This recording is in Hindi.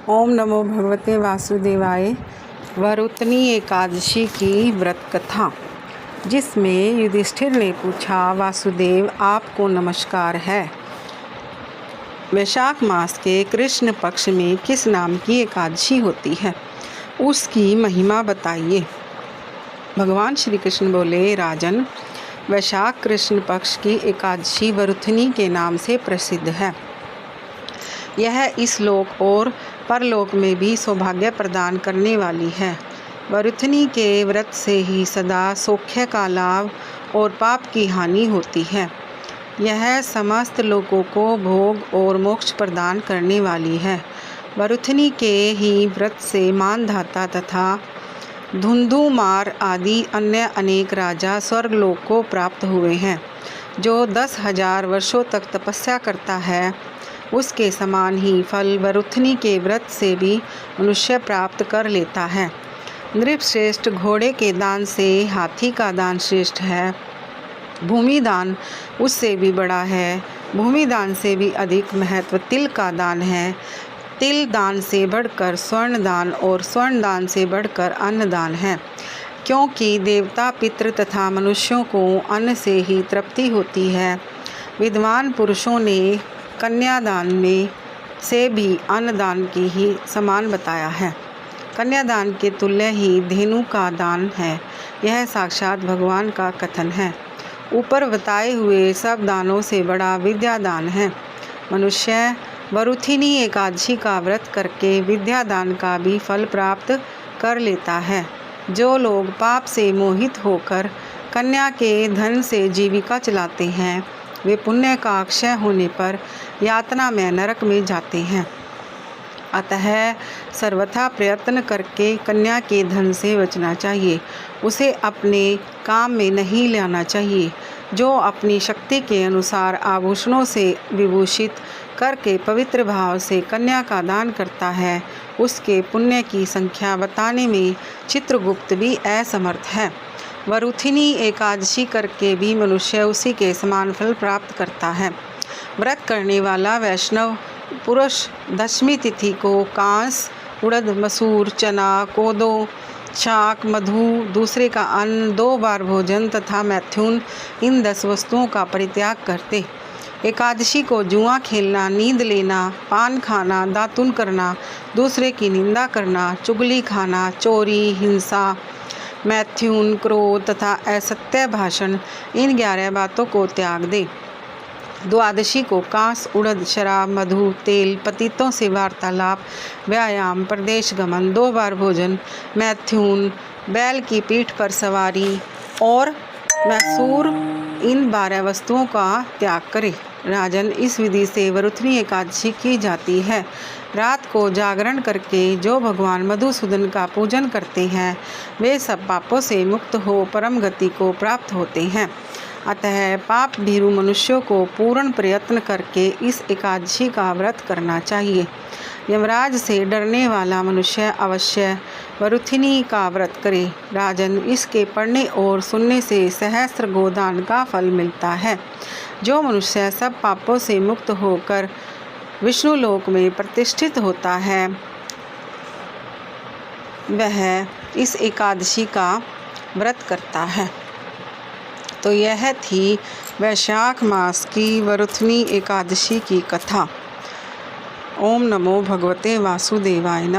ओम नमो भगवते वासुदेवाय। वरुतनी एकादशी की व्रत कथा, जिसमें युधिष्ठिर ने पूछा, वासुदेव आपको नमस्कार है। वैशाख मास के कृष्ण पक्ष में किस नाम की एकादशी होती है, उसकी महिमा बताइए। भगवान श्री कृष्ण बोले, राजन, वैशाख कृष्ण पक्ष की एकादशी वरुथनी के नाम से प्रसिद्ध है। यह इस लोक और परलोक में भी सौभाग्य प्रदान करने वाली है। वरुथनी के व्रत से ही सदा सौख्य का लाभ और पाप की हानि होती है। यह समस्त लोगों को भोग और मोक्ष प्रदान करने वाली है। वरुथनी के ही व्रत से मानधाता तथा धुंधुमार आदि अन्य अनेक राजा स्वर्गलोक को प्राप्त हुए हैं। जो 10,000 वर्षों तक तपस्या करता है, उसके समान ही फल वरुथनी के व्रत से भी मनुष्य प्राप्त कर लेता है। नृपश्रेष्ठ घोड़े के दान से हाथी का दान श्रेष्ठ है। भूमि दान उससे भी बड़ा है। भूमि दान से भी अधिक महत्व तिल का दान है। तिल दान से बढ़कर स्वर्ण दान और स्वर्ण दान से बढ़कर अन्न दान है, क्योंकि देवता, पितृ तथा मनुष्यों को अन्न से ही तृप्ति होती है। विद्वान पुरुषों ने कन्यादान में से भी अन्नदान की ही समान बताया है। कन्यादान के तुल्य ही धेनु का दान है। यह साक्षात भगवान का कथन है। ऊपर बताए हुए सब दानों से बड़ा विद्यादान है। मनुष्य वरुथिनी एकादशी का व्रत करके विद्यादान का भी फल प्राप्त कर लेता है। जो लोग पाप से मोहित होकर कन्या के धन से जीविका चलाते हैं, वे पुण्य का अक्षय होने पर यातना में नरक में जाते हैं। अतः सर्वथा प्रयत्न करके कन्या के धन से बचना चाहिए। उसे अपने काम में नहीं लाना चाहिए। जो अपनी शक्ति के अनुसार आभूषणों से विभूषित करके पवित्र भाव से कन्या का दान करता है, उसके पुण्य की संख्या बताने में चित्रगुप्त भी असमर्थ है। वरुथिनी एकादशी करके भी मनुष्य उसी के समान फल प्राप्त करता है। व्रत करने वाला वैष्णव पुरुष दशमी तिथि को कांस, उड़द, मसूर, चना, कोदो, शाक, मधु, दूसरे का अन्न, 2 बार भोजन तथा मैथुन, इन 10 वस्तुओं का परित्याग करते। एकादशी को जुआ खेलना, नींद लेना, पान खाना, दातुन करना, दूसरे की निंदा करना, चुगली खाना, चोरी, हिंसा, मैथुन, क्रोध तथा असत्य भाषण, इन 11 बातों को त्याग दे। द्वादशी को कांस, उड़द, शराब, मधु, तेल, पतितों से वार्तालाप, व्यायाम, प्रदेश गमन, 2 बार भोजन, मैथुन, बैल की पीठ पर सवारी और मैसूर, इन 12 वस्तुओं का त्याग करे। राजन, इस विधि से वरुथनी एकादशी की जाती है। रात को जागरण करके जो भगवान मधुसूदन का पूजन करते हैं, वे सब पापों से मुक्त हो परम गति को प्राप्त होते हैं। अतः पाप भीरु मनुष्यों को पूर्ण प्रयत्न करके इस एकादशी का व्रत करना चाहिए। यमराज से डरने वाला मनुष्य अवश्य वरुथिनी का व्रत करे। राजन, इसके पढ़ने और सुनने से सहस्त्र गोदान का फल मिलता है। जो मनुष्य सब पापों से मुक्त होकर विष्णु लोक में प्रतिष्ठित होता है, वह इस एकादशी का व्रत करता है। तो यह थी वैशाख मास की वरुथनी एकादशी की कथा। ओम नमो भगवते वासुदेवाय नमः।